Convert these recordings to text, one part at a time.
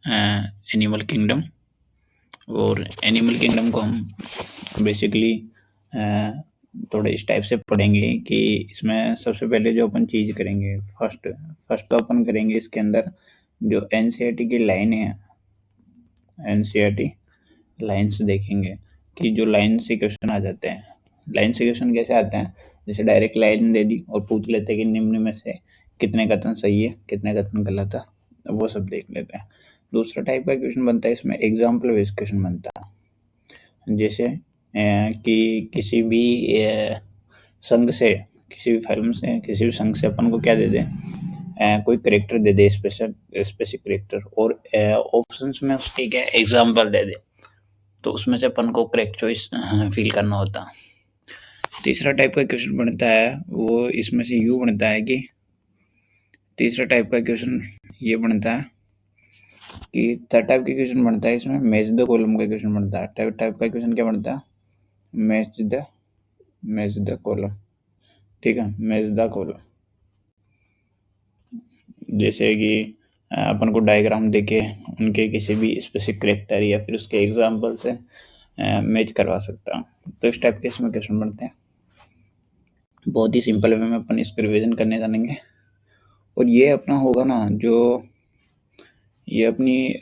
Animal kingdom. और animal kingdom को हम बेसिकली थोड़े इस टाइप से पढ़ेंगे कि इसमें सबसे पहले जो अपन चीज करेंगे, फर्स्ट तो अपन करेंगे इसके अंदर जो एनसीईआरटी की लाइन है, एनसीईआरटी लाइन्स देखेंगे कि जो लाइन से क्वेश्चन आ जाते हैं। लाइन से क्वेश्चन कैसे आते हैं, जैसे डायरेक्ट लाइन दे दी और पूछ लेते हैं कि निम्न में से कितने कथन सही है, कितने कथन गलत है, वो सब देख लेते हैं। दूसरा टाइप का क्वेश्चन बनता है, इसमें एग्जाम्पल बेस्ड क्वेश्चन बनता है। जैसे कि किसी भी संघ से, किसी भी फिल्म से, किसी भी संघ से अपन को क्या दे दे, कोई करेक्टर दे दे, स्पेसिफिक करेक्टर, और ऑप्शंस में उसके क्या एग्जाम्पल दे दे, तो उसमें से अपन को करेक्ट चॉइस फील करना होता। तीसरा टाइप का क्वेश्चन बनता है वो इसमें से यू बनता है कि तीसरा टाइप का क्वेश्चन ये बनता है कि थर्ड टाइप का क्वेश्चन बनता है इसमें मैच द कॉलम का क्वेश्चन बनता है। टाइप का क्वेश्चन क्या बनता है, मैच द कॉलम। ठीक है, मैच द कॉलम। जैसे कि अपन को डायग्राम देके उनके किसी भी स्पेसिफिक करेक्टर या फिर उसके एग्जाम्पल से मैच करवा सकता हूँ। तो इस टाइप के इसमें क्वेश्चन बनते हैं। बहुत ही सिंपल वे में अपन इसको रिविजन करने जानेंगे। और ये अपना होगा ना, जो ये अपनी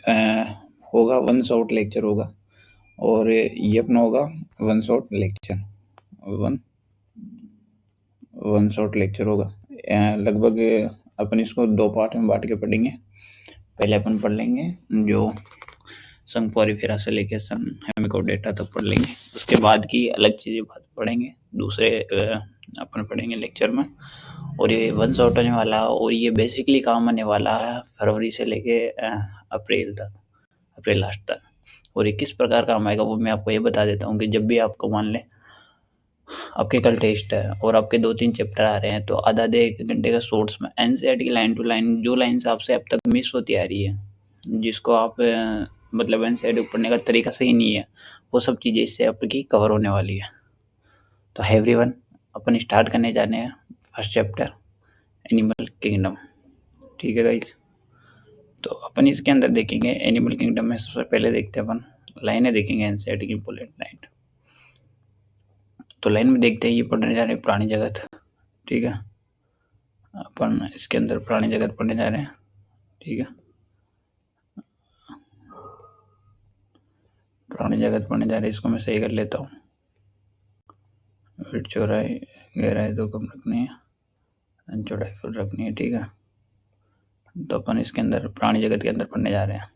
होगा वन शॉट लेक्चर होगा, और ये अपना होगा one shot lecture, one shot lecture होगा। लगभग अपन इसको 2 पार्ट में बांट के पढ़ेंगे। पहले अपन पढ़ लेंगे जो संघ पॉरीफेरा से लेके सन हेमिकोडेटा तक पढ़ लेंगे। उसके बाद की अलग चीजें पढ़ेंगे दूसरे अपन पढ़ेंगे लेक्चर में। और ये वन शॉट होने वाला, और ये बेसिकली काम आने वाला है फरवरी से लेके अप्रैल लास्ट तक। और ये किस प्रकार काम आएगा वो मैं आपको ये बता देता हूँ कि जब भी आपको मान लें आपके कल टेस्ट है और आपके 2-3 चैप्टर आ रहे हैं, तो आधा 1 घंटे का शॉर्ट्स में एनसीईआरटी की लाइन टू लाइन जो लाइन्स आपसे अब तक मिस होती आ रही है, जिसको आप मतलब एनसीईआरटी को पढ़ने का तरीका सही नहीं है, वो सब चीज़ें इससे आपकी कवर होने वाली है। तो एवरीवन, अपन स्टार्ट करने जा रहे हैं फर्स्ट चैप्टर एनिमल किंगडम। ठीक है गाइस, तो अपन इसके अंदर देखेंगे एनिमल किंगडम में सबसे पहले देखते हैं अपन लाइनें देखेंगे एनसीईआरटी की इंपॉर्टेंट लाइन। तो लाइन में देखते हैं ये पढ़ने जा रहे हैं प्राणी जगत। ठीक है, अपन इसके अंदर प्राणी जगत पढ़ने जा रहे हैं। ठीक है, प्राणी जगत पढ़ने जा रहे हैं, इसको मैं सही कर लेता हूँ। विड्थ चौड़ाई गहराई 2 कम रखनी है, चौड़ाई फुल रखनी है। ठीक है, तो अपन इसके अंदर प्राणी जगत के अंदर पढ़ने जा रहे हैं।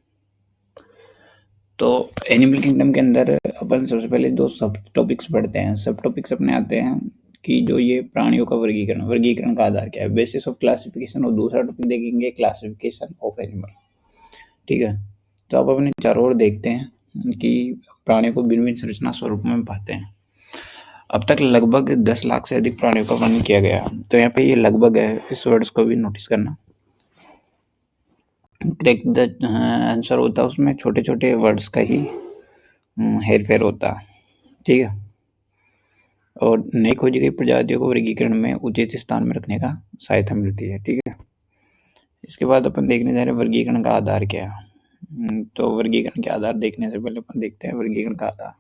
तो एनिमल किंगडम के अंदर अपन सबसे पहले 2 सब टॉपिक्स पढ़ते हैं। सब टॉपिक्स अपने आते हैं कि जो ये प्राणियों का वर्गीकरण का आधार क्या है, बेसिस ऑफ क्लासिफिकेशन, और दूसरा टॉपिक देखेंगे क्लासिफिकेशन ऑफ एनिमल। ठीक है, तो अब अपने चारों ओर देखते हैं कि प्राणियों को भिन्न भिन्न संरचना स्वरूप में पाते हैं। अब तक लगभग 10 लाख से अधिक प्राणियों का वर्णन किया गया। तो यहाँ पे ये लगभग है, इस वर्ड्स को भी नोटिस करना। करेक्ट द आंसर होता है उसमें छोटे छोटे वर्ड्स का ही हेर फेर होता है। ठीक है, और नई खोजी गई प्रजातियों को वर्गीकरण में उचित स्थान में रखने का सहायता मिलती है। ठीक है, इसके बाद अपन देखने जा रहे हैं वर्गीकरण का आधार क्या है। तो वर्गीकरण के आधार देखने से पहले अपन देखते हैं वर्गीकरण का आधार।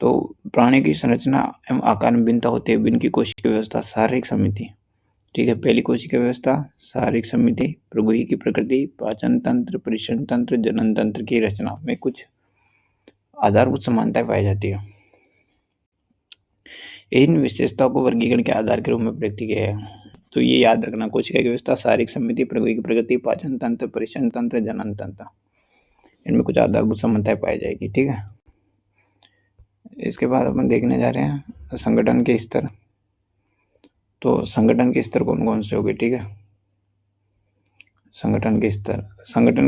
तो प्राणी की संरचना एवं आकार में भिन्नता होती है। भिन्न की कोशिका व्यवस्था, शारीरिक समिति। ठीक है, पहली कोशिका व्यवस्था, शारीरिक समिति, प्रगुही की प्रकृति, पाचन तंत्र, परिश्रम तंत्र, जनन तंत्र की रचना में कुछ आधारभूत समानताएं पाई जाती है। इन विशेषताओं को वर्गीकरण के आधार के रूप में व्यक्त किया है। तो ये याद रखना, कोशिका की व्यवस्था, शारीरिक समिति, प्रगुही की प्रकृति, पाचन तंत्र, परिश्रम तंत्र, जनन तंत्र, इनमें कुछ आधारभूत समानताएं पाई जाएगी। ठीक है, इसके बाद अपन देखने जा रहे हैं संगठन के स्तर। तो संगठन के स्तर कौन कौन से होंगे। ठीक है, संगठन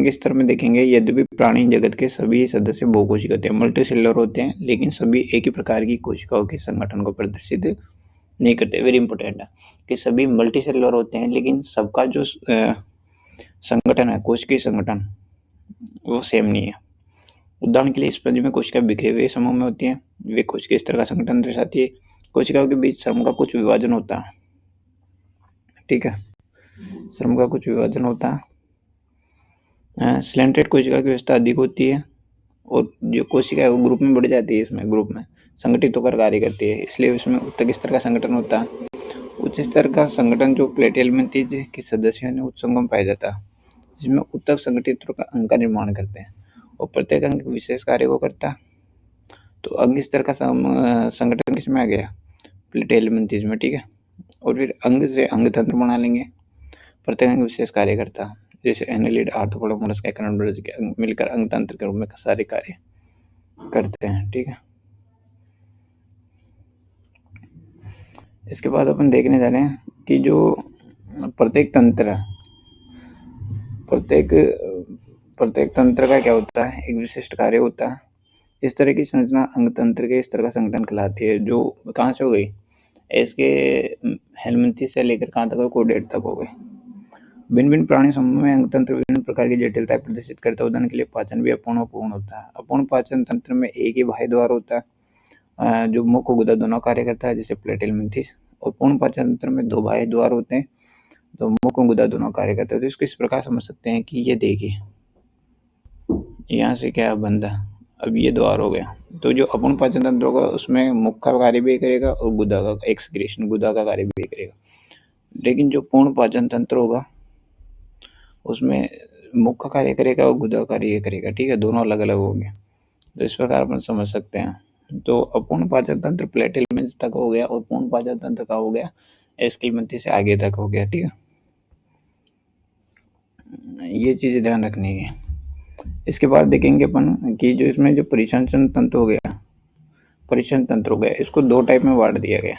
के स्तर में देखेंगे, यद्यपि प्राणी जगत के सभी सदस्य बहुकोशिक होते हैं, मल्टीसेलुलर होते हैं, लेकिन सभी एक ही प्रकार की कोशिकाओं के संगठन को प्रदर्शित नहीं करते। वेरी इंपॉर्टेंट है कि सभी मल्टीसेलुलर होते हैं, लेकिन सबका जो संगठन है, कोशिकीय संगठन, वो सेम नहीं है। उदाहरण के लिए स्पंज में कोशिका बिखरे हुए समूह में होती है, वे कोशिकीय स्तर का संगठन दर्शाती है। कोशिकाओं के बीच श्रम का कुछ विभाजन होता है। ठीक है, श्रम का कुछ विभाजन होता है। सिलेंट्रेट कोशिका की व्यवस्था अधिक होती है और जो कोशिका है वो ग्रुप में बढ़ जाती है, इसमें ग्रुप में संगठित होकर कार्य करती है, इसलिए उसमें उत्तक स्तर का संगठन होता है। उच्च स्तर का संगठन जो प्लेटी एलिमेंथीज के सदस्यों ने उच्च अंगों में पाया जाता है, जिसमें उत्तक संगठित होकर अंग का निर्माण करते हैं और प्रत्येक अंग विशेष कार्य को करता है। तो अंग स्तर का संगठन किसमें आ गया? प्लेटी एलिमेंथीज में, ठीक है। और फिर अंग से अंग तंत्र बना लेंगे, प्रत्येक अंग विशेष कार्य करता है, जैसे एनालिड, आर्थ्रोपोडा, मोलस्क, एकोनोडर्म्स के अंग मिलकर अंग तंत्र के रूप में सारे कार्य करते हैं, ठीक है। इसके बाद अपन देखने जा रहे हैं कि जो प्रत्येक तंत्र है, प्रत्येक तंत्र का क्या होता है? एक विशिष्ट कार्य होता है। इस तरह की संरचना अंग तंत्र के इस तरह का संगठन कहलाती है, जो कहाँ से हो गई? इसके हेलमिंथेस से लेकर कहाँ तक हो? कोडेट तक हो गई। भिन्न भिन्न प्राणी समूह में अंग तंत्र विभिन्न प्रकार की जटिलताएं प्रदर्शित करता है। उदाहरण के लिए पाचन भी अपूर्ण अपूर्ण होता है। अपूर्ण पाचन तंत्र में एक ही बाह्य द्वार होता है जो मुख और गुदा दोनों कार्य करता है, जैसे प्लेटी एलिमेंथेस। और पूर्ण पाचन तंत्र में दो बाह्य द्वार होते हैं तो मुख और गुदा दोनों कार्य करते हैं। तो इसको इस प्रकार समझ सकते हैं कि ये देखिए यहाँ से क्या बंदा, अब ये द्वार हो गया, तो जो अपूर्ण पाचन तंत्र होगा उसमें मुख का कार्य भी करेगा और गुदा का एक्सक्रीशन, गुदा का कार्य भी करेगा। लेकिन जो पूर्ण पाचन तंत्र होगा उसमें मुख का कार्य करेगा और गुदा का कार्य करेगा, ठीक है, दोनों अलग अलग होंगे। तो इस प्रकार अपन समझ सकते हैं। तो अपूर्ण पाचन तंत्र प्लेटी एलिमेंथेस तक हो गया और पूर्ण पाचन तंत्र का हो गया एस्केलमेंथेस से आगे तक हो गया, ठीक है। ये चीजें ध्यान रखनी है। इसके बाद देखेंगे अपन कि जो इसमें जो परिसंचरण तंत्र हो गया, परिसंचरण तंत्र हो गया, इसको दो टाइप में बांट दिया गया,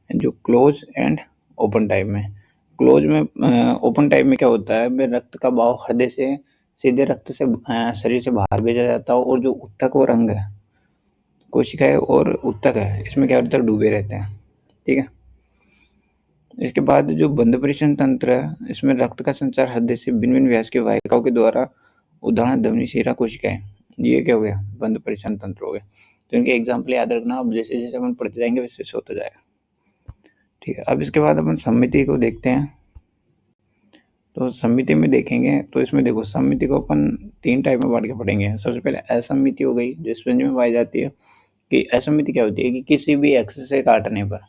जो क्लोज एंड ओपन टाइप में। क्लोज में ओपन टाइप में क्या होता है? में रक्त का बहाव हृदय से सीधे रक्त से शरीर से बाहर भेजा जाता है और जो उत्तक और अंग है, कोशिकाएं और उत्तक है, इसमें क्या होता है? डूबे रहते हैं, ठीक है। इसके बाद जो बंद परिसंचरण तंत्र है, इसमें रक्त का संचार हृदय से भिन्न भिन्न व्यास के वाहिकाओं के द्वारा, उदाहरण धमनी, शिरा, कोशिकाएं। ये क्या हो गया? बंद परिसंचरण तंत्र हो गया। तो इनके एग्जाम्पल याद रखना, अब जैसे जैसे अपन पढ़ते जाएंगे वैसे वैसे होता जाएगा, ठीक है। अब इसके बाद अपन सममिति को देखते हैं। तो सममिति में देखेंगे तो इसमें देखो, सममिति को अपन तीन टाइप में बांट के पढ़ेंगे। सबसे पहले असममिति हो गई, जो स्पंज में पाई जाती है। कि असममिति क्या होती है? कि किसी भी एक्सिस से काटने पर,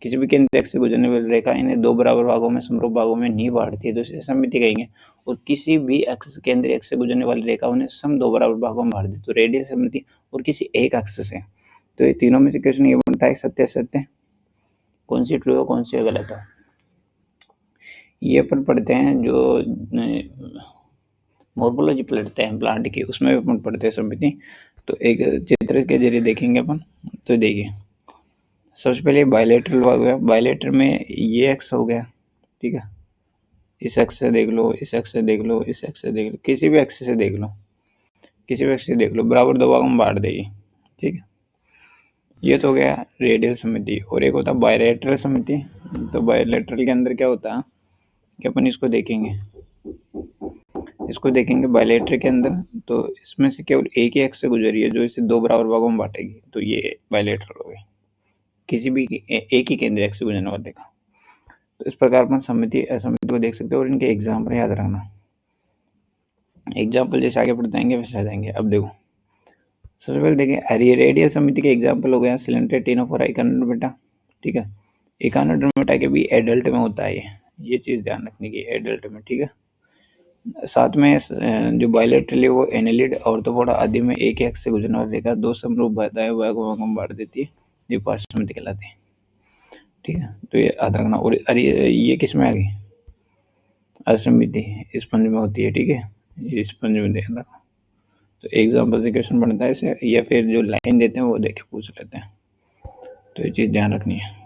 किसी भी केंद्र रेखा से गुजरने वाली रेखा इन्हें दो बराबर भागों में समरूप भागों में नहीं बांटती है, तो इसे सममिति कहेंगे। और किसी भी एक्सिस केंद्र रेखा से गुजरने वाली रेखा उन्हें सम दो बराबर भागों में बांट दी, तो रेडियल सममिति। और किसी एक एक्सिस से, तो ये तीनों में से क्वेश्चन ये बनता है सत्य असत्य, कौन सी ट्रू है कौन सी गलत है। ये अपन पढ़ते हैं जो मॉर्फोलॉजी पढ़ते हैं प्लांट की, उसमें अपन पढ़ते हैं सममिति। तो एक चित्र के जरिए देखेंगे अपन। तो देखिए, सबसे पहले बायलेटरल हो गया। बायलेटर में ये एक्स हो गया, ठीक है। इस एक्स से देख लो, इस एक्स से देख लो, इस एक्स से देख लो, किसी भी एक्स से देख लो, किसी भी एक्स से देख लो, बराबर दो भागों में बांट देगी, ठीक है। ये तो हो गया रेडियल सममिति। और एक होता है बायलेटरल सममिति। तो बायलेटरल के अंदर क्या होता है कि अपन इसको देखेंगे, इसको देखेंगे बायलेटर के अंदर। तो इसमें से केवल एक ही एक्स से गुजरी है जो इसे दो बराबर भागों में बांटेगी, तो ये बायलेटरल हो गई, किसी भी एक ही केंद्र एक्स से गुजरने वाले का। तो इस प्रकार अपन सममिति असममिति को देख सकते हो और इनके एग्जाम्पल याद रखना। एग्जाम्पल जैसे आगे बढ़ जाएंगे वैसे आ जाएंगे। अब देखो, सबसे पहले देखिए रेडियल सममिति के एग्जाम्पल हो गया सिलेंट्रेट, टिनोफोरा, इकानोडर्मेटा, ठीक है। इकानोडर्मेटा के भी एडल्ट में होता है ये चीज ध्यान रखने की, एडल्ट में, ठीक है। साथ में जो बायलेटरल है वो एनालिड, ऑर्थोपोडा आदि में एक ही एक्स से गुजरने वाली रेखा दो समरूप भागों में बांट देती है, ये पार्श्वसमिति कहलाती है, ठीक है। तो ये याद रखना। और ये किस में आ गई? असममिति स्पंज में होती है, ठीक है, ये स्पंज में ध्यान रखना। तो एग्जाम्पल से क्वेश्चन बनता है इसे, या फिर जो लाइन देते हैं वो देख के पूछ लेते हैं, तो ये चीज ध्यान रखनी है।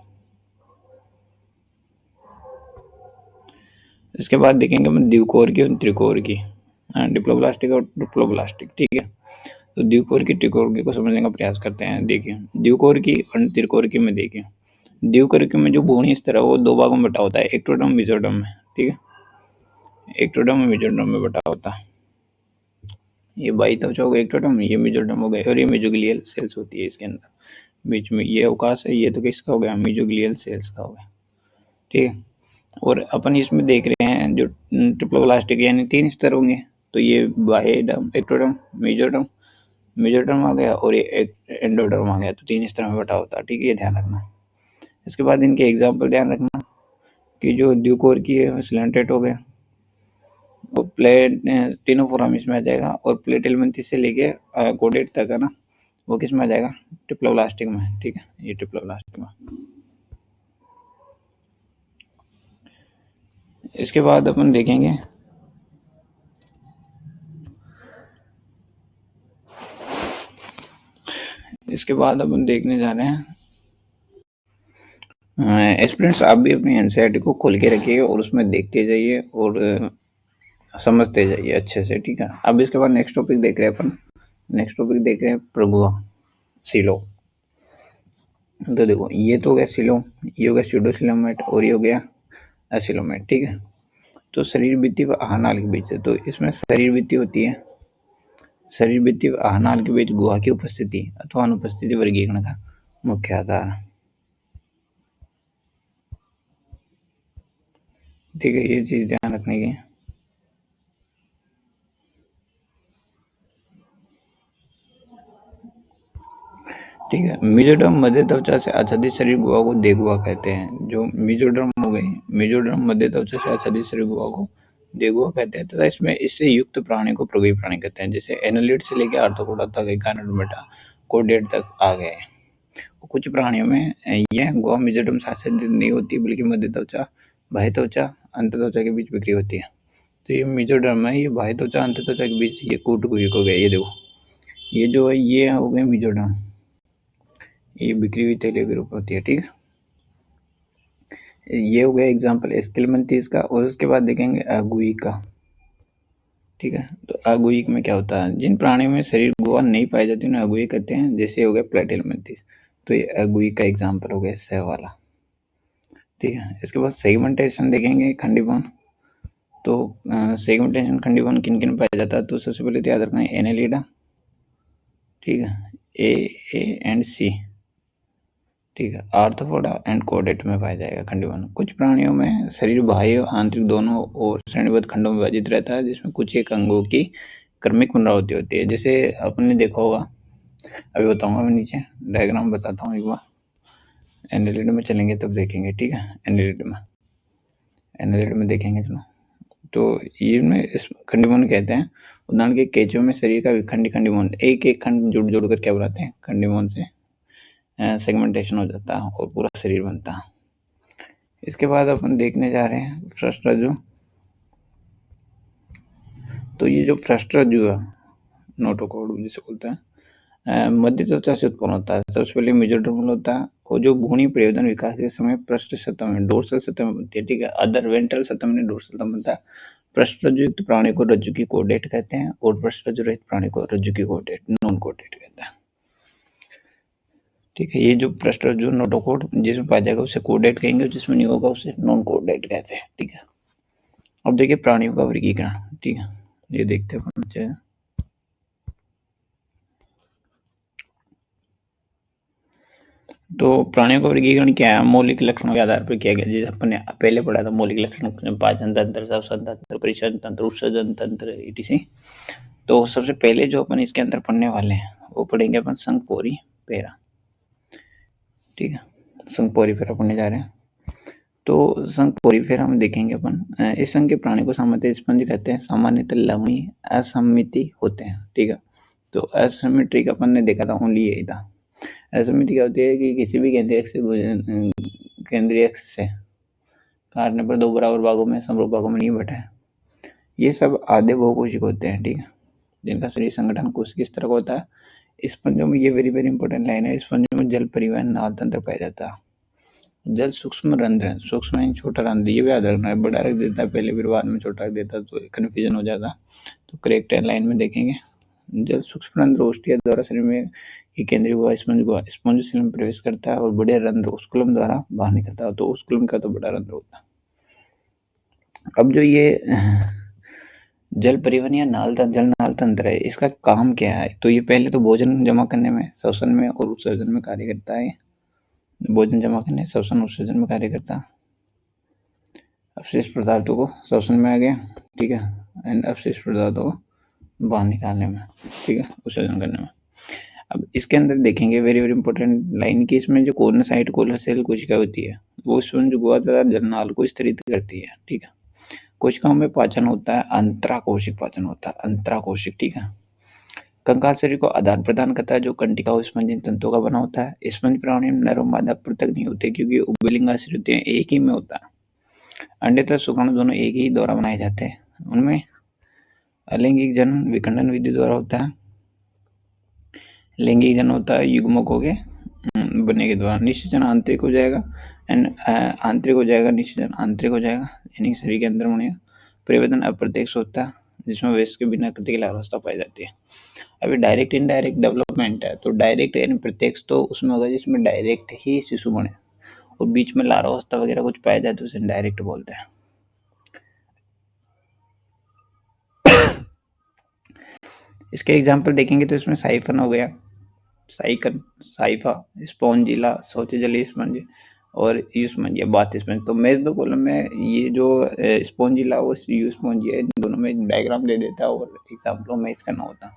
इसके बाद देखेंगे हम द्विकोर की और त्रिकोर की, डिप्लोब्लास्टिक और ट्रिप्लोब्लास्टिक, ठीक है। तो द्विकोर की त्रिकोर की को समझने का प्रयास करते हैं। देखिए, द्विकोर की और त्रिकोर की में देखिए, द्विकोर की में जो भूमि स्तर है वो दो भागों में बटा होता है, एक्टोडर्म मेसोडर्म में, ठीक है। एक्टोडर्म और मेसोडर्म में बटा होता है। ये बाई त्वचा हो गया एक्टोडर्म, ये मेसोडर्म हो गया, और ये मेसोग्लियल सेल्स होती है इसके अंदर बीच में, ये अवकाश है, ये तो किसका हो गया? मेसोग्लियल सेल्स का हो गया, ठीक है। और अपन इसमें देख रहे हैं जो ट्रिप्लोब्लास्टिक यानी 3 स्तर होंगे, तो ये बाह्यडर्म, एक्टोडर्म, मेसोडर्म, मेसोडर्म आ गया और ये एंडोडर्म आ गया, तो 3 स्तर में बटा होता है। ठीक है, ये ध्यान रखना। इसके बाद इनके एग्जाम्पल ध्यान रखना कि जो ड्यूकोर की है सिलेंट्रेट हो गया, और प्लेट तीनों फोराम इसमें आ जाएगा, और प्लेट एलिमेंथिस से लेके कोडेट तक है ना, वो किस में आ जाएगा, ट्रिप्लोब्लास्टिक में। ठीक है, ये ट्रिप्लोब्लास्टिक में। इसके बाद अपन देखेंगे देखने जा रहे हैं, एस्पिरेंट्स आप भी अपनी एनसीईआरटी को खोल के रखिए और उसमें देखते जाइए और समझते जाइए अच्छे से। ठीक है, अब इसके बाद नेक्स्ट टॉपिक देख रहे हैं अपन। नेक्स्ट टॉपिक देख रहे हैं प्रगुआ सिलो। तो देखो, ये तो हो गया सिलो, ये हो गया स्यूडोसिलोमेट और ये हो गया एसिलोमेट। ठीक है, तो शरीर भित्ति व आहारनाल के बीच है, तो इसमें शरीर भित्ति होती है, शरीर भित्ति व आहारनाल के बीच गुहा की उपस्थिति अथवा अनुपस्थिति वर्गीकरण का मुख्य आधार। ठीक है, ये चीज ध्यान रखने की। ठीक है, मेसोडर्म मध्य त्वचा से आच्छादित शरीर गुहा को देगुहा कहते हैं। जो मेसोडर्म हो गई, मेसोडर्म मध्य त्वचा से आच्छादित शरीर गुहा को देगुहा कहते हैं, तथा इसमें इससे युक्त प्राणी को प्रगवी प्राणी कहते हैं। जैसे एनालिड से लेकर आर्थ्रोपोडा तक, गायनोडर्मेटा, कोडेट तक आ गए। कुछ प्राणियों में यह गुहा मेसोडर्म से आच्छादित नहीं होती, बल्कि मध्य त्वचा, बाह्य त्वचा, अंत त्वचा के बीच बिखरी होती है। तो ये मेसोडर्म है, ये बाह्य त्वचा, अंत त्वचा के बीच ये कूट गुहिक हो गया। ये देखो, ये जो है ये हो गए मेसोडर्म, ये बिक्री हुई तैलीय ग्रुप होती है। ठीक है, ये हो गया एग्जाम्पल एस्केलमेंथिस का। और उसके बाद देखेंगे अगुइक का। ठीक है, तो अगुइक में क्या होता है, जिन प्राणियों में शरीर गुहा नहीं पाई जाती उन्हें अगुइक कहते हैं। जैसे हो गया प्लेटेलमेंथिस, तो ये अगुइक का एग्जाम्पल हो गया सह वाला। ठीक है, इसके बाद सेगमेंटेशन देखेंगे खंडीभवन। तो सेगमेंटेशन खंडीभवन किन किन पाया जाता है, तो सबसे पहले तो याद रखना है एनेलिडा। ठीक है, ए एंड सी। ठीक है, आर्थ्रोपोडा एंड कोडेट में पाया जाएगा खंडीभवन। कुछ प्राणियों में शरीर बाह्य आंतरिक दोनों और श्रेणीबद्ध खंडों में विभाजित रहता है, जिसमें कुछ एक अंगों की क्रमिक पुनरावृत्ति होती है। जैसे आपने देखा होगा, अभी बताऊंगा मैं, नीचे डायग्राम बताता हूँ एक बार। एनालिड में चलेंगे तब देखेंगे। ठीक है, एनालिड में देखेंगे। चलो, तो ये में इस खंडीभवन कहते हैं। उदाहरण के केंचुओं में शरीर का विखंडी खंडीभवन, एक एक खंड जोड़ कर क्या बनाते हैं, खंडीभवन से सेगमेंटेशन हो जाता है और पूरा शरीर बनता है। इसके बाद अपन देखने जा रहे हैं फ्रस्ट्राजू। तो ये जो फ्रस्ट्राजू है, नोटोकॉर्ड जिसे बोलते हैं, मध्य त्वचा से उत्पन्न होता है। सबसे पहले मेसोडर्मल होता है, और जो भ्रूणी प्रयोजन विकास के समय पृष्ठ सतह में, डोर्सल सतह में बनती है। ठीक है, अदर वेंट्रल सतह में डोर्सल सतह बनता है। पृष्ठरज्जु प्राणी को रज्जु की कोडेट कहते हैं, और पृष्ठरज्जु रहित प्राणी को रज्जु की कोडेट, नॉन कोडेट कहते हैं। ठीक है, ये जो पृष्ठरज्जु नोटोकॉर्ड जिसमें पाया जाएगा उसे कोडेट कहेंगे, जिसमें नहीं होगा उसे नॉन कोडेट कहते हैं। ठीक है, अब देखिए प्राणियों का वर्गीकरण। ठीक है, ये देखते हैं। तो प्राणियों का वर्गीकरण क्या है, मौलिक लक्षणों के आधार पर किया गया। जैसे अपन ने पहले पढ़ा था, मौलिक लक्षण पाचन तंत्र, श्वसन तंत्र, परिषद तंत्र, उत्सर्जन तंत्र etc। तो सबसे पहले जो अपन इसके अंदर पढ़ने वाले हैं वो पढ़ेंगे अपन संघ पोरी पेरा। ठीक है, संघ पोरी पेरा पढ़ने जा रहे हैं। तो संघ पोरी पेरा हम देखेंगे अपन। इस संघ के प्राणी को सामान्यतः स्पंज कहते हैं, सामान्यतः लवणीय असममिति होते हैं। ठीक है, तो असिमेट्रिक अपन ने देखा था, ओनली यही था। असममिति क्या होती है कि किसी भी केंद्रीय अक्ष से काटने पर दो बराबर भागों में समरूप भागों में नहीं बटा है। ये सब आधे बहुकोशिक होते हैं। ठीक है, जिनका शरीर संगठन कोश किस तरह का होता है। स्पंजों में ये वेरी वेरी इंपॉर्टेंट लाइन है, स्पंजों में जल परिवहन नाल तंत्र पाया जाता है। जल सूक्ष्म रंध्र, सूक्ष्म छोटा रंध्र, ये भी याद रखना है। बड़ा रख देता है पहले, फिर बाद में छोटा रख देता है, तो कन्फ्यूजन हो जाता। तो करेक्ट लाइन में देखेंगे, जल सूक्ष्म रंध्र ओष्ठिया द्वारा शरीर में केंद्रीय गुहा स्पंज शरीर में प्रवेश करता है, और बड़े रंध्र ओस्कुलम द्वारा बाहर निकलता है। तो ओस्कुलम का तो बड़ा रंध्र होता है। अब जो ये जल परिवहन या जल नाल तंत्र है, इसका काम क्या है। तो ये पहले तो भोजन जमा करने में, श्वसन में और उत्सर्जन में कार्य करता है। भोजन जमा करने, श्वसन, उत्सर्जन में कार्य करता है। अपशिष्ट पदार्थों को श्वसन में आ गया, ठीक है, एंड अपशिष्ट पदार्थों को बाहर निकालने में, ठीक है, उत्सर्जन करने में। अब इसके अंदर देखेंगे वेरी वेरी इंपॉर्टेंट लाइन की, इसमें जो कोर्नोसाइट कोलर सेल कोशिका होती है वो स्पंज गुहा तथा जलनाल को स्तरित करती है, ठीक है। कोशिकाओं में पाचन होता है, अंतराकोशिक पाचन होता है, अंतराकोशिक, ठीक है। कंकाल शरीर को आधार प्रदान करता है जो कंटिका और स्पंजी तंतुओं का बना होता है। स्पंज प्राणी में नर और मादा पृथक नहीं होते क्योंकि उभयलिंग आश्रित होते हैं, एक ही में होता है। अंडे तथा शुक्राणु दोनों एक ही द्वारा बनाए जाते हैं। उनमें अलैंगिक जनन विखंडन विधि द्वारा होता है। लैंगिक जनन होता है युग्मकों के बनने के द्वारा। निषेचन आंतरिक हो जाएगा एंड आंतरिक हो जाएगा, निषेचन आंतरिक हो जाएगा यानी शरीर के अंदर बनेगा। परिवर्तन अप्रत्यक्ष होता है जिसमें वयस्क के बिना कृति की लार्वावस्था पाई जाती है। अभी डायरेक्ट इनडायरेक्ट डेवलपमेंट है, तो डायरेक्ट यानी प्रत्यक्ष तो उसमें होगा जिसमें डायरेक्ट ही शिशु बने, और बीच में लार्वावस्था वगैरह कुछ पाया जाए तो उसे इनडायरेक्ट बोलते हैं। इसके एग्जाम्पल देखेंगे तो इसमें साइफन हो गया, साइकन, साइफा, स्पॉन्जिला, शौचजलीय स्पंज और यूस्पंज या बाथ स्पंज। तो मेज कॉलम में ये जो स्पॉन्जिला और यूस्पंजिया इन दोनों में डायग्राम दे देता है और एग्जाम्पलों में इसका ना होता,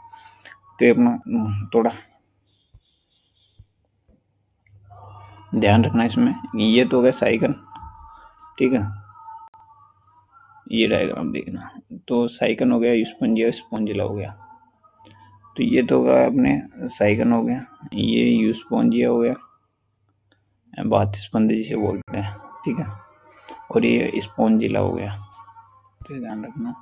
तो ये अपना थोड़ा ध्यान रखना इसमें। ये तो हो गया साइकन, ठीक है, ये डायग्राम देखना। तो साइकन हो गया, यूस्पंजिया, स्पॉन्जिला हो गया। तो ये तो होगा अपने साइकन हो गया, ये यूस्पॉन्जिया हो गया, बाथ स्पंज जिसे बोलते हैं, ठीक है, और ये स्पॉन्जिला हो गया। तो ध्यान रखना,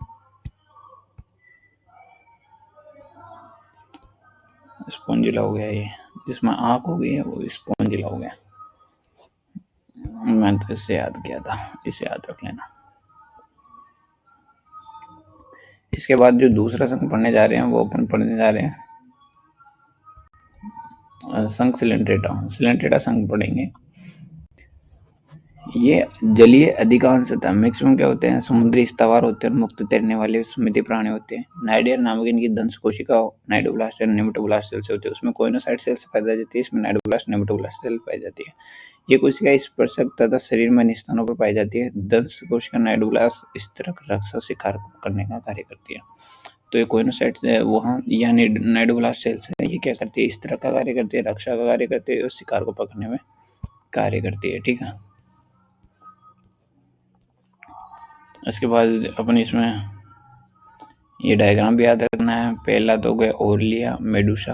स्पॉन्जिला हो गया, ये जिसमें आँख हो गई है वो स्पॉन्जिला हो गया। मैंने तो इससे याद किया था, इसे याद रख लेना। इसके बाद जो दूसरा संघ पढ़ने जा रहे हैं वो अपन पढ़ने जा रहे हैं संघ सिलेंट्रेटा। सिलेंट्रेटा संघ पढ़ेंगे। ये जलीय अधिकांशतः मैक्सिमम क्या होते हैं, समुद्री स्थावर होते हैं, मुक्त तैरने वाले समुद्री प्राणी होते हैं। नाइडियर नामक इनकी दंश कोशिका नाइडोब्लास्ट और नेमेटोब्लास्ट सेल से होती है, उसमें कोइनोसाइट सेल से पैदा जाती है, इसमें नाइडोब्लास्ट नेमेटोब्लास्ट सेल पाई जाती है। ये कोशिका स्पर्शक तथा शरीर में अन्य स्थानों पर पाई जाती है। दंश कोशिका नाइडोब्लास्ट स्तरक रक्षा शिकार करने का कार्य करती है। तो ये कोइनोसाइट वहाँ यानी नाइडोब्लास्ट सेल से ये क्या करती है, इस तरह का कार्य करती है, रक्षा का कार्य करती है और शिकार को पकड़ने में कार्य करती है, ठीक है। इसके बाद अपन इसमें ये डायग्राम भी याद रखना है। पहला तो हो गया ओरलिया मेडुसा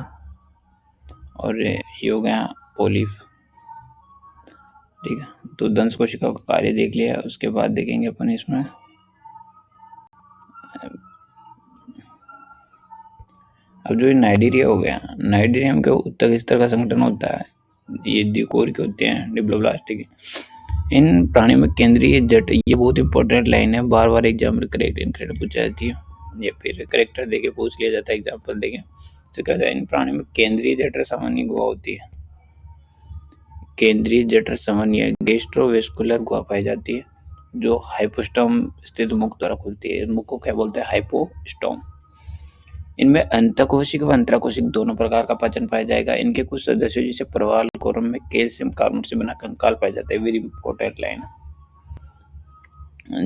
और ये हो गया पोलिप, ठीक है। तो दंश कोशिका का कार्य देख लिया, उसके बाद देखेंगे अपन इसमें अब जो नाइडीरिया हो गया, नाइडीरियम के उत्तक स्तर का संगठन होता है, ये द्विकोर के होते हैं, डिप्लोब्लास्टिक। इन प्राणियों में केंद्रीय जट, ये बहुत इंपॉर्टेंट लाइन है, बार बार एग्जाम में करेक्ट पूछा जाती है, या फिर करेक्टर देके पूछ लिया जाता है, एग्जाम्पल देके। तो क्या होता है, इन प्राणियों में केंद्रीय जठर सामान्य गुहा होती है, केंद्रीय जठर सामान्य गेस्ट्रोवेस्कुलर गुहा पाई जाती है जो हाइपोस्टोम स्थित मुख द्वारा खुलती है। मुख को क्या बोलते हैं, हाइपोस्टोम। इनमें अंतकोशिक व अंतराकोशिक दोनों प्रकार का पाचन पाया जाएगा। इनके कुछ सदस्यों जैसे प्रवाल कोरम में कैल्शियम कार्बोनेट से बना कंकाल पाया जाता है, वेरी इंपॉर्टेंट लाइन।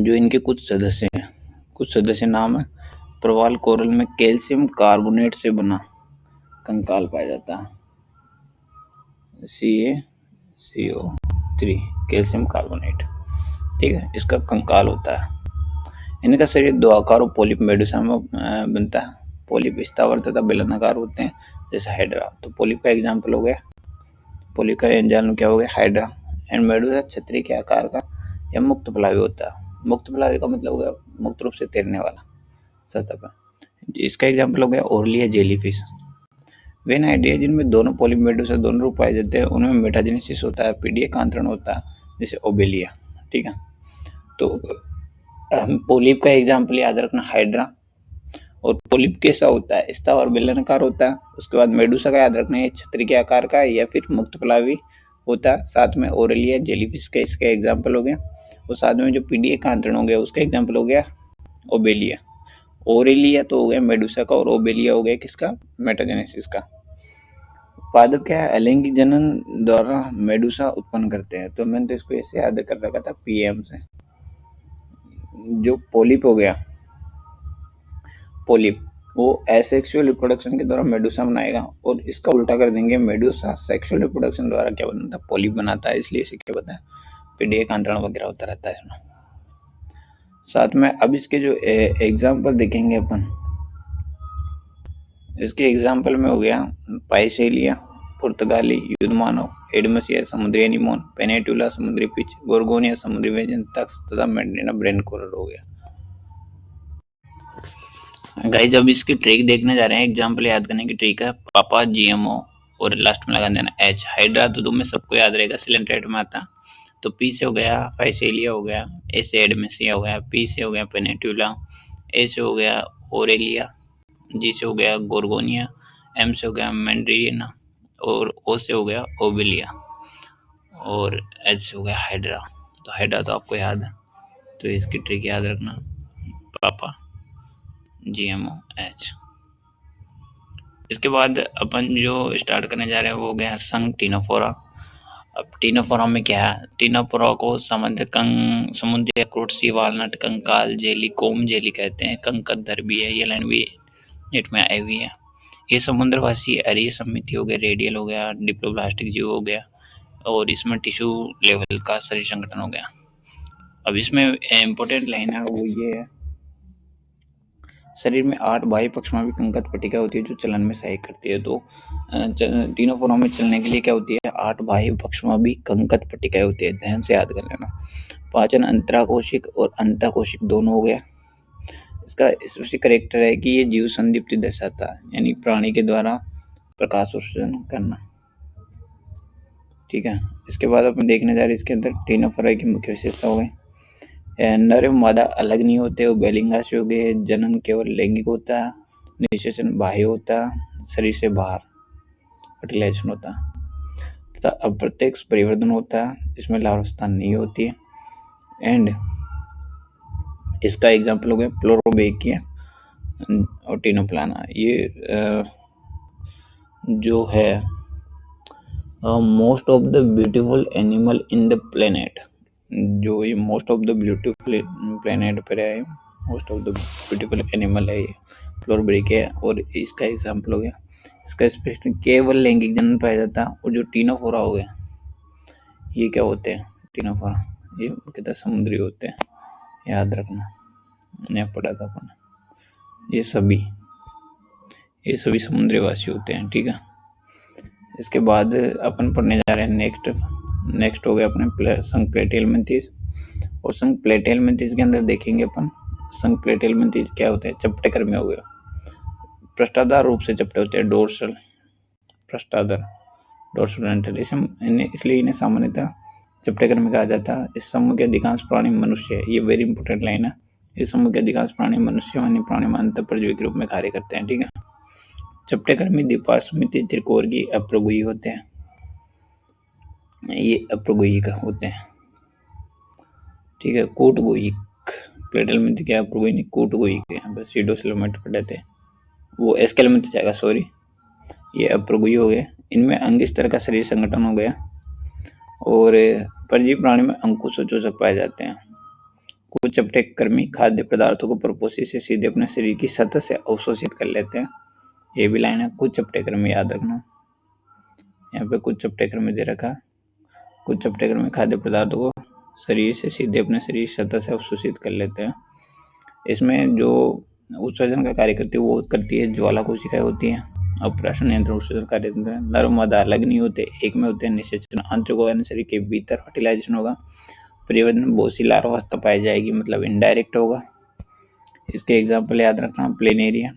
जो इनके कुछ सदस्य नाम है, प्रवाल कोरल में कैल्शियम कार्बोनेट से बना कंकाल पाया जाता है, CaCO3 कैल्शियम कार्बोनेट, ठीक है, इसका कंकाल होता है। इनका शरीर दो आकार और पोलिप मेडुसा में बनता है। पोलिप स्थावर तथा बेलनाकार होते हैं जैसे हाइड्रा। तो पोलिप का एग्जाम्पल हो गया, पोलिप का एंजाइम क्या हो गया, हाइड्रा। एंड मेडुसा छतरी के आकार का या मुक्त प्लावी होता है। मुक्त प्लावी का मतलब हो गया मुक्त रूप से तैरने वाला सतह पर। इसका एग्जाम्पल हो गया ओरलिया जेलीफिश। वे नाइडिया जिनमें दोनों पोलिप मेडुसा दोनों रूप पाए जाते हैं, उनमें मेटाजेनेसिस होता है, पीडीए का अंतरण होता है जैसे ओबेलिया, ठीक है। तो पोलिप का एग्जाम्पल याद रखना हाइड्रा। और पोलिप कैसा होता है, स्थावर बेलनाकार होता है। उसके बाद मेडुसा का याद रखना है छतरी के आकार का या फिर मुक्त प्लावी होता है। साथ में ओरेलिया जेलीफिश का इसका एग्जाम्पल हो गया, और साथ में जो पीडीए का अंतरण हो गया उसका एग्जाम्पल हो गया ओबेलिया। ओरेलिया तो हो गया मेडुसा का और ओबेलिया हो गया किसका, मेटाजेनेसिस का। पादप क्या है, अलैंगिक जनन द्वारा मेडुसा उत्पन्न करते हैं। तो मैंने तो इसको ऐसे याद कर रखा था PM से, जो पोलिप हो गया, पोलिप वो एसेक्सुअल रिप्रोडक्शन के द्वारा मेडुसा बनाएगा, और इसका उल्टा कर देंगे, मेडुसा सेक्सुअल रिप्रोडक्शन द्वारा क्या बनाता है, पोलिप बनाता है, इसलिए इसे क्या बताया पीडिया अंतरण वगैरह होता रहता है इसमें। साथ में अब इसके जो एग्जाम्पल देखेंगे अपन, इसके एग्जाम्पल में हो गया पाइसेलिया, पुर्तगाली युद्धमानव, एडमसिया समुद्री एनीमोन, पेनेटुला समुद्री पिच, गोर्गोनिया समुद्री व्यंजन, तक्स तथा मेडलिना ब्रेन कोरल हो गया। गाइस अब इसकी ट्रिक देखने जा रहे हैं, एग्जाम्पल याद करने की ट्रिक है पापा जीएमओ और लास्ट में लगा देना एच। हाइड्रा तो तुम्हें सबको याद रहेगा, सिलेंट्रेट में आता। तो पी से हो गया फाइसेलिया हो गया, ए से एडमेसिया हो गया, पी से हो गया पेनेटुला, ए से हो गया ओरेलिया, जी से हो गया गोर्गोनिया, एम से हो गया मैंड्रिना, और ओ से हो गया ओबिलिया, और एच से हो गया हाइड्रा। तो हाइड्रा तो आपको याद है, तो इसकी ट्रिक याद रखना, पापा जीएमओ एच। इसके बाद अपन जो स्टार्ट करने जा रहे हैं वो हो गया संग टीनोफोरा। अब टीनोफोरा में क्या है, टीनोफोरा को समुद्री अखरोट, सी वालनट, कंकाल जेली, कोम जेली कहते हैं। कंकदर भी है, ये लाइन भी नेट में आई हुई है। ये समुद्रवासी अरीय समिति हो गया, रेडियल हो गया, डिप्लोब्लास्टिक जीव हो गया, और इसमें टिश्यू लेवल का शरीर संगठन हो गया। अब इसमें इम्पोर्टेंट लाइन है वो ये है, शरीर में 8 बाह्य पक्षमावी कंकद पट्टिका होती है जो चलन में सहायक करती है। तो टीनोफोरा में चलने के लिए क्या होती है, 8 बाह्य पक्षमावी कंकद पट्टिकाएं होती है, ध्यान से याद कर लेना। पाचन अंतराकोशिक और अंतःकोशिक दोनों हो गया। इसका स्पेसिफिक कैरेक्टर है कि ये जीव संदीप्ति दर्शाता है, यानी प्राणी के द्वारा प्रकाश उत्सर्जन करना। ठीक है, इसके बाद अपन देखने जा रहे हैं इसके अंदर टीनोफोरा की मुख्य विशेषता हो गई, नर एवं मादा अलग नहीं होते, वो बैलिंगाशी हो गए, जनन केवल लैंगिक होता है, निषेचन बाह्य होता है, शरीर से बाहर फर्टिलाइजेशन होता है, तथा अप्रत्यक्ष परिवर्तन होता है, इसमें लार्वावस्था नहीं होती है। एंड इसका एग्जाम्पल हो गया प्लोरोबेकिया और टीनोप्लाना। ये जो है most of the beautiful animal in the planet, जो ये most of the beautiful planet पर है, most of the beautiful animal है ये फ्लोरब्रेकिया है। और इसका एग्जाम्पल हो गया, इसका स्पेशल केवल लैंगिक जनन पाया जाता है। और जो टीनोफोरा हो गया, ये क्या होते हैं, टीनोफोरा ये कहते हैं समुद्री होते हैं, याद रखना, मैंने पढ़ा था अपन। ये सभी समुद्री वासी होते हैं। ठीक है, इसके बाद अपन पढ़ने जा रहे हैं नेक्स्ट हो गया अपने संघ प्लेटिहेल्मिंथेस। और संघ प्लेटिहेल्मिंथेस के अंदर देखेंगे अपन, संघ प्लेटिहेल्मिंथेस क्या होते हैं, चपटे कर्मी हो गया, पृष्ठाधार रूप से चपटे होते हैं, डोर्सल वेंट्रल, इसलिए इन्हें सामान्यतः चपटे कर्मी कहा जाता है। इस समूह के अधिकांश प्राणी मनुष्य है, ये वेरी इंपॉर्टेंट लाइन है, इस समूह के अधिकांश प्राणी मनुष्य यानी प्राणी में अंतःपरजीवी के रूप में कार्य करते हैं। ठीक है, चपटे कर्मी द्विपार्श्वमिति त्रिकोणीय अप्रगुही होते हैं, ये अप्रगुही का होते हैं। ठीक है, कूटगुहिक, प्लेटिहेल्मिंथेस क्या अप्रगुही नहीं, कूटगुहिक है, बस सीडोसिलोमेट पढ़े थे वो एस्केलेमिंथेस जाएगा, सॉरी, ये अप्रगुही हो गए। इनमें अंग इस तरह का शरीर संगठन हो गया, और परजीवी प्राणी में अंकुश और चूसक पाए जाते हैं। कुछ चपटे कर्मी खाद्य पदार्थों को परपोषी से सीधे अपने शरीर की सतह से अवशोषित कर लेते हैं, ये भी लाइन है, कुछ चपटे कर्मी, याद रखना, यहाँ पे कुछ चपटे कर्मी दे रखा, कुछ चपटे कर्मी खाद्य पदार्थों को शरीर से सीधे अपने शरीर सतह से अवशोषित कर लेते हैं। इसमें जो उत्सर्जन का कार्य करती है वो करती है ज्वाला कोशिकाएं होती हैं, ऑपरेशन नियंत्रण उत्सर्जन कार्य करते हैं। नर मादा अलग नहीं होते, एक में होते हैं, निषेचन अंतर्गोपन शरीर के भीतर फर्टिलाइजेशन होगा, परिवर्तन बहुत सी लार्वावस्था पाई जाएगी, मतलब इनडायरेक्ट होगा। इसके एग्जाम्पल याद रखना, प्लेनेरिया,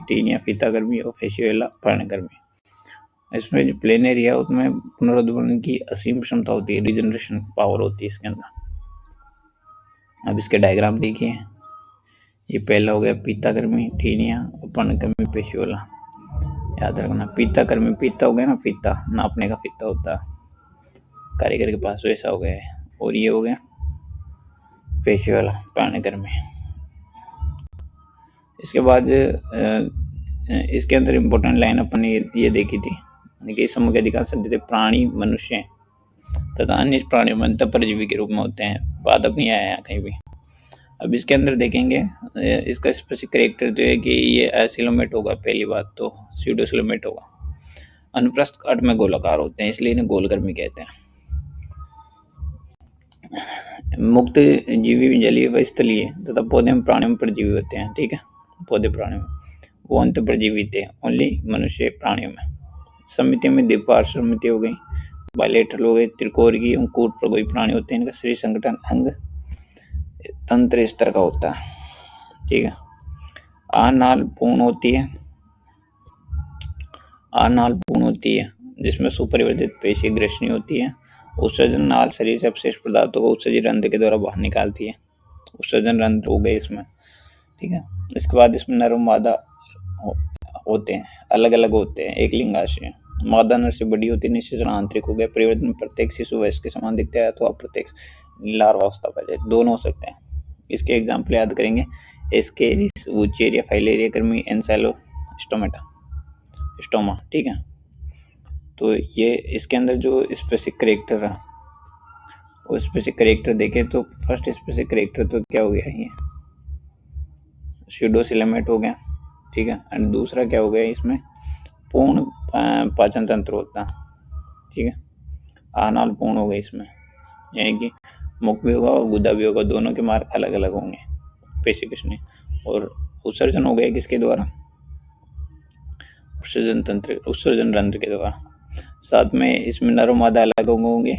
टीनिया फीताकर्मी और फेशियोला पर्णकर्मी। इसमें जो प्लेनेरिया उसमें पुनरुत्पादन की असीम क्षमता होती है, रिजनरेशन पावर होती है इसके अंदर। अब इसके डायग्राम देखिए, ये पहला हो गया पीताकर्मी, टीनिया और पर्णकर्मी फेशियोला, याद रखना। पीताकर्मी, पीता हो गया ना, फीता नापने का फीता होता है कारीगर के पास, वैसा हो गया है। और ये हो गया फेशियोला, पर्णकर्मी। इसके बाद इसके अंदर इम्पोर्टेंट लाइन अपन ये देखी थी कि समूह के अधिकांश प्राणी मनुष्य तथा अन्य प्राणी में अंतःपरजीवी के रूप में होते हैं, पादप नहीं आया कहीं भी। अब इसके अंदर देखेंगे इसका स्पेसिफिक कैरेक्टर जो है कि ये एसिलोमेट होगा, पहली बात तो स्यूडोसिलोमेट होगा। अनुप्रस्थ काट में गोलाकार होते हैं, इसलिए इन्हें गोलकृमि कहते हैं। मुक्त जीवी जलीय व स्थलीय तथा पौधे में प्राणियों में परजीवी होते हैं। ठीक है, पौधे प्राणियों में वो अंत परजीवी थे, ओनली मनुष्य प्राणियों में। समिति में द्विपार्श्व समिति हो गई, बायलेटरल हो गई, त्रिकोणीय एवं कूट प्रकोष्ठी प्राणी होते हैं। इनका शरीर संगठन अंग तंत्र इस तरह का होता है। ठीक है, आनाल पूर्ण होती है, आनाल पूर्ण होती है जिसमें सुपरिवर्तित पेशी ग्रसनी होती है। उत्सर्जन नाल शरीर से अपशिष्ट पदार्थों को उत्सर्जित रंध्र के द्वारा बाहर निकालती है, उत्सर्जन रंध्र हो गए इसमें। ठीक है, इसके बाद इसमें नर और मादा होते हैं, अलग अलग होते हैं, एक लिंगाशय। मादा नर से बड़ी होती है, निश्चित आंतरिक हो गया। परिवर्तन प्रत्येक शिशु वयस्क के समान दिखता है अथवा प्रत्येक लार्वावस्था पहले, दोनों हो सकते हैं। इसके एग्जाम्पल याद करेंगे, एस्केरिस, वुचेरिया, फाइलेरिया कर्मी, एंसेलोस्टोमेटा स्टोमा। ठीक है, तो ये इसके अंदर जो स्पेसिफिक कैरेक्टर है वो स्पेसिफिक कैरेक्टर देखें तो फर्स्ट स्पेसिफिक कैरेक्टर तो क्या हो गया, ये स्यूडोसिलोमेट हो गया। ठीक है, एंड दूसरा क्या हो गया, इसमें पूर्ण पाचन तंत्र होता है। ठीक है, आनाल पूर्ण हो गया इसमें, यानी कि मुख भी होगा और गुदा भी होगा, दोनों के मार्ग अलग अलग होंगे, पेशी किसने। और उत्सर्जन हो गया किसके द्वारा, उत्सर्जन तंत्र, उत्सर्जन रंध्र के द्वारा। साथ में इसमें नर और मादा अलग होंगे।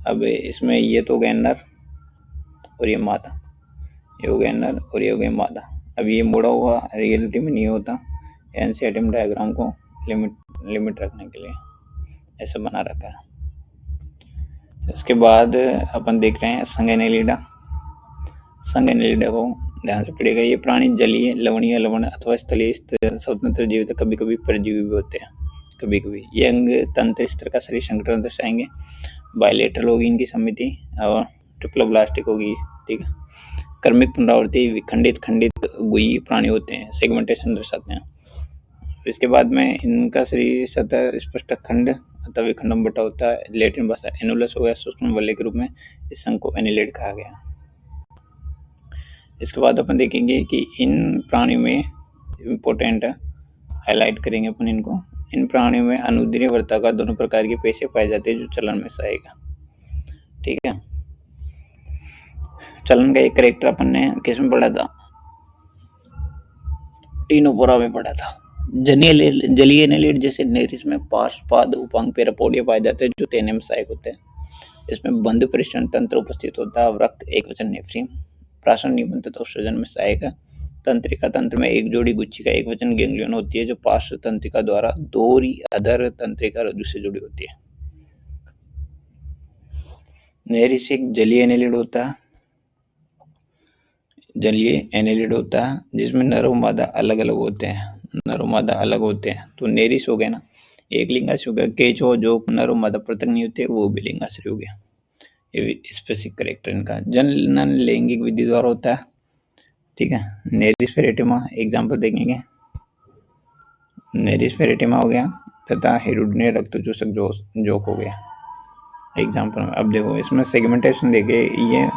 अब इसमें ये तो हो गए नर और ये मादा, ये हो गए नर और ये हो गए मादा। अब ये मुड़ा हुआ रियलिटी में नहीं होता, एनसीआरटी डायग्राम को लिमिट रखने के लिए ऐसा बना रखा है। इसके बाद अपन देख रहे हैं संगेनेलिडा। संगेनेलिडा को ध्यान से पड़ेगा, ये प्राणी जलीय, लवणीय, लवण अथवा स्थलीय स्वतंत्र जीवित, कभी कभी परजीवी भी होते हैं, कभी कभी। ये अंग तंत्र इस तरह का शरीर संगठन दर्शाएंगे। बायलेटरल होगी इनकी समिति और ट्रिप्लोब्लास्टिक होगी। ठीक है, कर्मिक पुनरावृत्ति, विखंडित खंडित गुई प्राणी होते हैं, सेगमेंटेशन दर्शाते हैं। इसके बाद में इनका शरीर सतह स्पष्ट खंड अथवा विखंडम बटा होता है। लैटिन भाषा एनुलस हो गया, सूक्ष्म वलय के रूप में इस अंग को एनिलेट कहा गया। इसके बाद अपन देखेंगे कि इन प्राणियों में इम्पोर्टेंट है, हाईलाइट करेंगे अपन इनको। इन प्राणियों में अनुदैर्ध्य वर्ताकार दोनों प्रकार की पेशी पाई जाती है जो चलन में सहायक है। ठीक है, चलन का एक कैरेक्टर अपन ने किस में पढ़ा था, टीनोपोरा में पढ़ा था। जलीय एनेलिड जैसे नेरिस में पार्श्वपाद उपांग पेरापोडिया पाए जाते हैं जो तेने में सहायक होते हैं। इसमें बंध परिष्ठन तंत्र उपस्थित होता है, रक्त एकवचन नेफ्रीन, प्राशन निबंध तथा उत्सर्जन में सहायक है। तंत्रिका तंत्र में एक जोड़ी गुच्छी का एक वचन गैंग्लियन होती है जो पार्श्व तंत्रिका द्वारा दोहरी अधर तंत्रिका रज्जु से जुड़ी होती है। नेरिस एक जलीय एनेलिड होता है, जलीय एनेलिड होता है जिसमें नर और मादा अलग अलग होते हैं, नर और मादा अलग होते हैं। तो नेरिस हो गया ना, एक लिंगाश्रय हो गया। केचो जो नर और मादा पृथक नहीं होते वो भी लिंगाश्रय हो गया। ये स्पेसिफिक कैरेक्टर इनका जनन लैंगिक विधि द्वारा होता है। ठीक है, नेरिस फेरेटिमा एग्जाम्पल देखेंगे, नेरिस फेरेटिमा हो गया तथा हेरुडने रक्तचूसक जोक हो गया एग्जाम्पल में। अब देखो इसमें सेगमेंटेशन देखिए, ये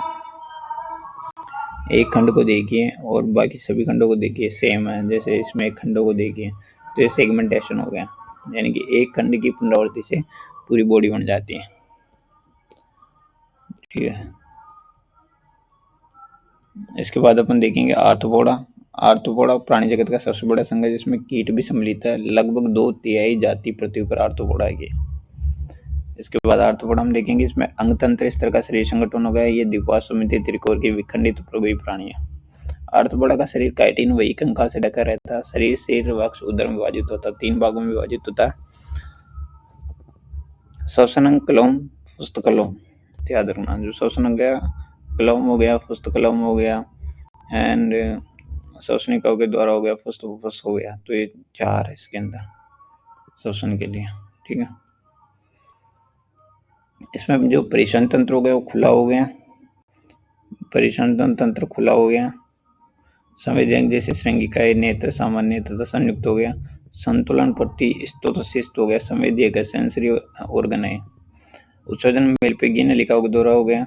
एक खंड को देखिए और बाकी सभी खंडों को देखिए सेम है। जैसे इसमें एक खंडों को देखिए तो ये सेगमेंटेशन हो गया, यानी कि एक खंड की पुनरावृत्ति से पूरी बॉडी बन जाती है। ठीक है, इसके बाद अपन देखेंगे आर्थ्रोपोडा। आर्थ्रोपोडा प्राणी जगत का सबसे बड़ा संघ है जिसमें कीट भी सम्मिलित है। लगभग 2/3 जाति पृथ्वी पर आर्थ्रोपोडा की। इसके बाद आर्थ्रोपोडा हम देखेंगे, इसमें अंग तंत्र इस तरह का शरीर संगठन हो गया। ये द्विपार्श्व समिति त्रिकोण की विखंडित प्रकोष्ठी प्राणी है। आर्थ्रोपोडा का शरीर काइटिन वही कंकाल से ढका रहता है। शरीर सिर वक्ष उदर में विभाजित होता है, 3 भागों में विभाजित होता है। श्वसन कलोम पुस्तकलोम याद रखना, जो श्वसन गया कलोम हो गया, पुस्तकलोम हो गया एंड श्वसनिका के द्वारा हो गया, फुस्त हो गया। तो ये 4 है इसके अंदर श्वसन के लिए। ठीक है, इसमें जो परिषण तंत्र हो गया वो खुला हो गया, परिषण तंत्र खुला हो गया। संवेदन जैसे श्रृंगिकाएं, नेत्र सामान्य तथा संयुक्त हो गया। संतुलन पट्टी स्तोत्रशिष्ट हो गया, संवेदीय का सेंसरी ऑर्गन है। उत्सर्जन मेलपेगियन नलिकाओं के द्वारा हो गया।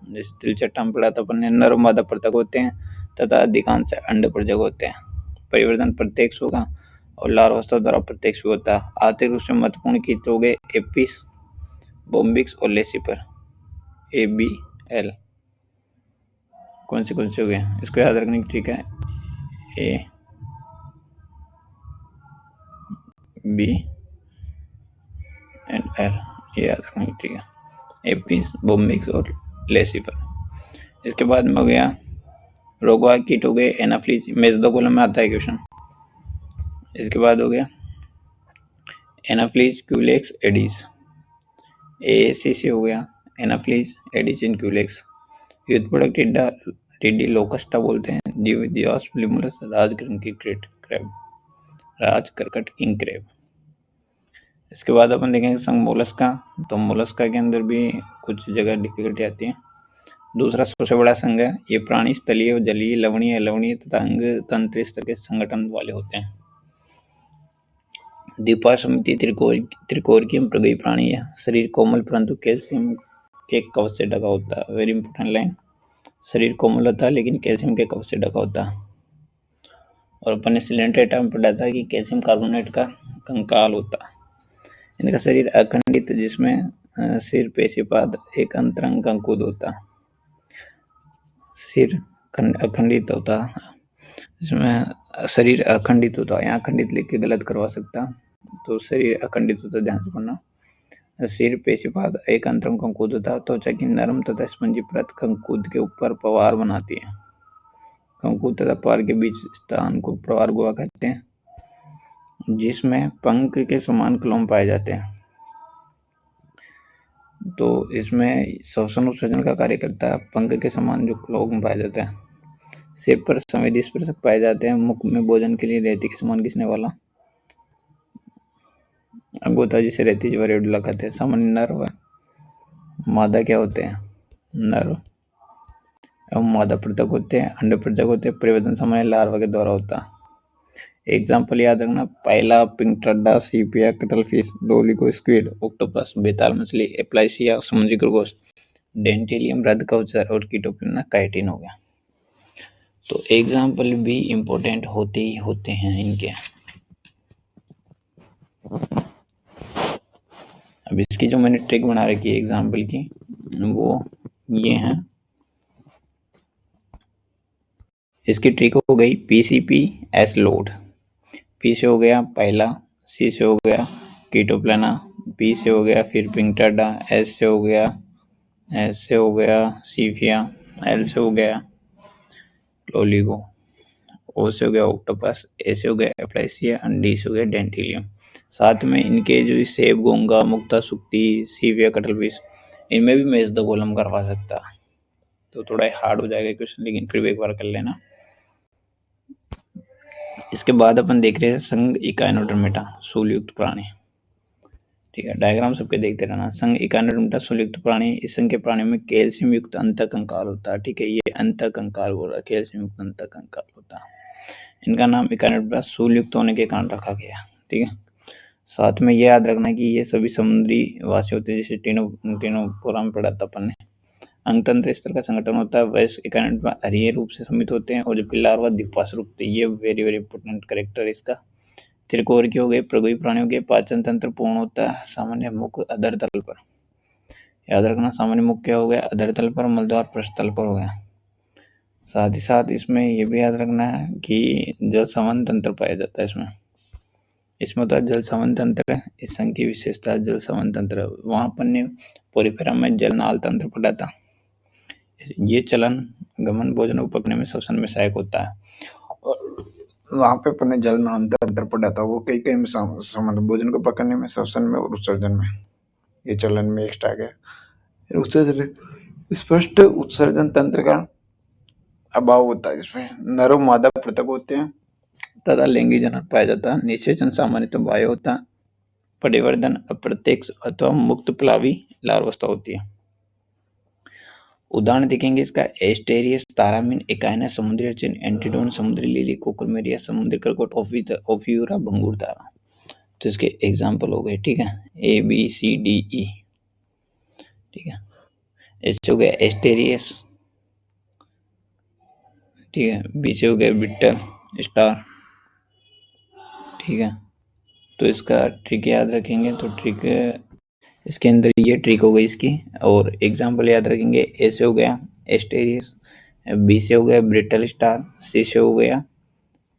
जैसे तिलचट्टा में पढ़ा था अपन ने, नर और मादा पृथक होते हैं तथा अधिकांश अंड पृथक होते हैं। परिवर्तन प्रत्यक्ष होगा और लार्वावस्था द्वारा प्रत्यक्ष भी होता है। आर्थिक रूप से महत्वपूर्ण कीट हो गए एपिस, बोम्बिक्स और लेसिपर, ABL। कौन से हो गए इसको याद रखने की ट्रिक है, ABL ये याद रखने की ट्रिक है, एपिस, बोम्बिक्स और लेसिपर। इसके बाद में हो गया रोगवाहक कीट हो गए एनाफ्लीज, मेसोदोकोलम में आता है क्वेश्चन। इसके बाद हो गया एनाफ्लीज क्यूलेक्स एडिस, AACC हो गया, एनाफ्लीज एडिस इन क्यूलेक्स। युद्धपड़क टिड्डा, टिड्डी लोकस्टा बोलते हैं, जीवदियास लिमुलस, राजकर्कट किंग क्रैब। इसके बाद अपन देखेंगे संघ मोलस्का, तो मोलस्का के अंदर भी कुछ जगह डिफिकल्टी आती है। दूसरा सबसे बड़ा संघ है, ये प्राणी स्थलीय और जलीय, लवणीय, अलवणीय तथा अंग तंत्र स्तर के संगठन वाले होते हैं। द्विपार्श्वमिति त्रिकोरकीय प्रगई प्राणी है, शरीर कोमल परंतु कैल्शियम के कवच से ढका होता है। वेरी इंपॉर्टेंट लाइन, शरीर कोमल होता है लेकिन कैल्शियम के कवच से ढका होता है। और अपन ने सिलेंट्रेटा में पढ़ा था कि कैल्शियम कार्बोनेट का कंकाल होता है। इनका शरीर अखंडित, जिसमें सिर पेशीपाद एक अंतरंग कंकुद होता है। सिर अखंडित होता है, जिसमें शरीर अखंडित होता है। यहाँ अखंडित लिख के गलत करवा सकता, तो शरीर अखंडित होता, ध्यान से पढ़ना। सिर पेशीपाद एक अंतरंग कंकुद होता है। त्वचा की नरम तथा स्पंजी परत कंकुद के ऊपर पवार बनाती है। कंकुद तथा पवार के बीच स्थान को प्रवार गुहा कहते हैं, जिसमें पंख के समान क्लोम पाए जाते हैं। तो इसमें श्वसन उत्सर्जन का कार्य करता है। पंख के समान जो क्लोम पाए जाते हैं। सिर पर संवेदी स्पर्शक पाए जाते हैं। मुख में भोजन के लिए रेती के समान घिसने वाला अंग होता है, जिसे रेती ज्वारेडुला कहते हैं। सामान्य नर व मादा क्या होते हैं, नर एवं मादा पृथक होते हैं, अंड पृथक होते हैं। परिवर्तन सामान्य लार्वा के द्वारा होता है। एग्जाम्पल याद रखना, पाइला, पिंकटड्डा, सीपिया, कटलफिश, डोलिको स्क्विड, ऑक्टोपस, बेताल मछली, एप्लाइसिया समुद्री खरगोश, डेंटेलियम रद्धकवचर और कीटोप्लिना काइटिन हो गया। तो एग्जाम्पल भी इम्पोर्टेंट होते ही होते हैं इनके। अब इसकी जो मैंने ट्रिक बना रखी है एग्जाम्पल की, वो ये है। इसकी ट्रिक हो गई PCP एस लोड। P से हो गया पाइला, C से हो गया कीटोप्लाना, P से हो गया फिर पिंकटड्डा, S से हो गया सीफिया, L से हो गया लोलिगो, O से हो गया ऑक्टोपस, A से हो गया एप्लाइसिया, D से हो गया डेंटिलियम। साथ में इनके जो सेब, गोंगा, मुक्ता, सुक्ति, सीविया, कटलफिश, इनमें भी मेसोदोकोलम करवा सकता। तो थोड़ा हार्ड हो जाएगा क्वेश्चन, लेकिन फिर भी एक बार कर लेना। इसके बाद अपन देख रहे हैं संघ इकाइनोडर्मेटा, सूलयुक्त प्राणी। ठीक है, डायग्राम सबके देखते रहना। संघ इकाइनोडर्मेटा सूलयुक्त प्राणी, इस संघ के प्राणी में कैल्शियम युक्त अंतःकंकाल होता है। ठीक है, ये अंतःकंकाल बोल रहा है, कैल्शियम युक्त अंतःकंकाल होता है। इनका नाम इकाइनोडर्मेटा सूलयुक्त होने के कारण रखा गया। ठीक है, साथ में ये याद रखना कि ये सभी समुद्री वासी होते हैं, जैसे टीनोपोरा में पढ़ा था अपन ने। अंगतंत्र स्तर का संगठन होता है। वयस्क इकाइनोडर्मा अरीय रूप से समित होते हैं, और जबकि लार्वा द्विपार्श्व रूप से। ये वेरी वेरी इंपॉर्टेंट कैरेक्टर इसका। त्रिकोर के हो गए, प्रगोई प्राणियों के पाचन तंत्र पूर्ण होता है। सामान्य मुख अधर तल पर, याद रखना, सामान्य मुख क्या हो गया, अधर तल पर, मलद्वार पृष्ठ तल पर हो गया। साथ ही साथ इसमें ये भी याद रखना है कि जल संवहन तंत्र पाया जाता है इसमें होता है जल संवहन तंत्र। इस संघ की विशेषता जल संवहन तंत्र। वहां अपन ने पोरिफेरा में जल नाल तंत्र पढ़ा था। ये चलन गमन, भोजन को पकड़ने में, श्वसन में सहायक होता है। और वहां पे अपन ने जल नाल तंत्र पढ़ा था, वो कई में संबंध, भोजन को पकड़ने में, श्वसन में और उत्सर्जन में। ये चलन में एक्स्ट्रा गया। उत्सर्जन, स्पष्ट उत्सर्जन तंत्र का अभाव होता है। इसमें नर और मादा पृथक होते हैं तथा लैंगिक जनन पाया जाता है। निषेचन सामान्यतः बाह्य होता है। परिवर्धन अप्रत्यक्ष अथवा मुक्त प्लावी लार्वावस्था होती है। उदाहरण देखेंगे इसका, एस्टेरियस, तारामीन, एकाइना, समुद्री अर्चिन, एंटीडोन, समुद्री लिली, कोकरमेरिया, समुद्री करकोट, ओफियूरा, भंगूर तारा। तो इसके एग्जाम्पल हो गए। ठीक है, ABCDE। ठीक है, एस से हो गया एस्टेरियस, ठीक है। बी से हो गया बिट्टल स्टार, ठीक है। तो इसका ट्रिक याद रखेंगे, तो ट्रिक इसके अंदर ये ट्रिक हो गई इसकी, और एग्जाम्पल याद रखेंगे। ए से हो गया एस्टेरियस, बी से हो गया ब्रिटल स्टार, सी से हो गया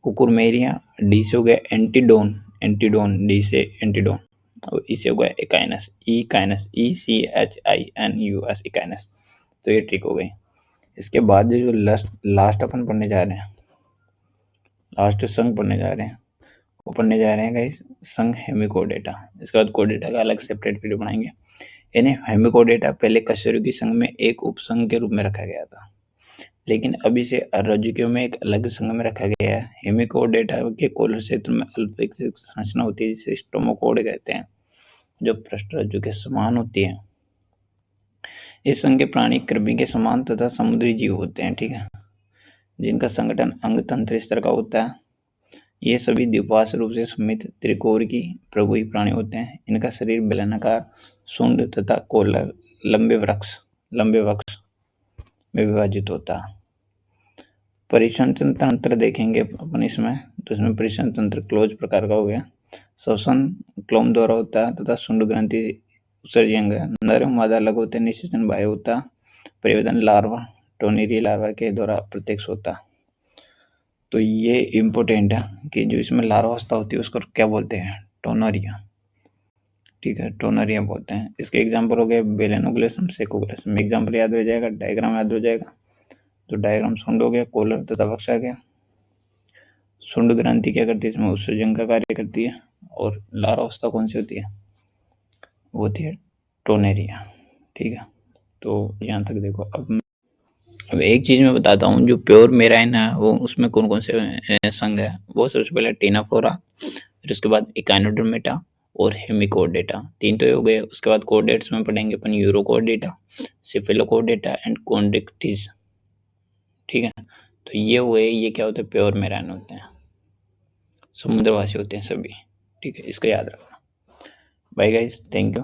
कुकुरमेरिया, डी से हो गया एंटीडोन, एंटीडोन डी से एंटीडोन, और ई से हो गया echinus, E echinus, E C H I N U S, echinus. तो ये ट्रिक हो गई। इसके बाद जो लास्ट अपन पढ़ने जा रहे हैं, लास्ट संघ पढ़ने जा रहे हैं, वो पढ़ने जा रहे हैं गाइस संघ हेमिकोडेटा। इसके बाद कोडेटा का अलग सेपरेट वीडियो बनाएंगे। इन्हें हेमिकोडेटा पहले कशेरुकी संघ में एक उपसंघ के रूप में रखा गया था, लेकिन अभी से अर्राजुकियों में एक अलग संघ में रखा गया है। हेमिकोडेटा के कोलर क्षेत्र में अल्पविकसित संरचना होती है जिसे स्टोमोकोड कहते हैं, जो पृष्ठरज्जु के समान होती है। इस संघ के प्राणी कृमि के समान तथा समुद्री जीव होते हैं, ठीक है, जिनका संगठन अंग तंत्र इस तरह का होता है। ये सभी द्विपार्श्व रूप से सममित त्रिकोण की प्रभुई प्राणी होते हैं। इनका शरीर बेलनाकार, सूंड तथा कोलर लंबे वक्ष में विभाजित होता है। परिसंचरण तंत्र देखेंगे अपन इसमें, तो इसमें परिसंचरण तंत्र क्लोज प्रकार का हो गया। श्वसन क्लोम द्वारा होता है तथा शुंड ग्रंथि उत्सर्जी अंग है। नर एवं मादा अलग होते हैं, निषेचन बाह्य होता है। परिवेदन लार्वा टोनेरिया लार्वा के द्वारा प्रत्यक्ष होता है। तो ये इम्पोर्टेंट है कि जो इसमें लार्वा अवस्था होती है उसको क्या बोलते हैं, टोनरिया, ठीक है, टोनरिया बोलते हैं। इसके एग्जाम्पल हो गए बेलेनोग्लेसम, सेकोग्लेसम। एग्जाम्पल याद हो जाएगा, डायग्राम याद हो जाएगा। तो डायग्राम शुंड हो गया, कोलर तथा वक्ष आ गया। शुंड ग्रंथि क्या करती है, इसमें उत्सर्जन का कार्य करती है। और लार्वा अवस्था कौन सी होती है, वो होती है टोनेरिया, ठीक है। तो यहाँ तक देखो। अब एक चीज मैं बताता हूँ, जो प्योर मेराइन है वो उसमें कौन कौन से संघ है। वो सबसे पहले टीनाफोरा, फिर उसके बाद इकाइनोडर्मेटा और हेमिकोडेटा, तीन तो हो गए। उसके बाद कोडेट्स में पढ़ेंगे अपन यूरोकोडेटा, सिफिलोकोडेटा एंड कॉन्ड्रिक्टिस, ठीक है। तो ये हुए, ये क्या होते हैं, प्योर मेराइन होते हैं, समुद्रवासी होते हैं सभी, ठीक है। इसको याद रखना। Bye guys, thank you.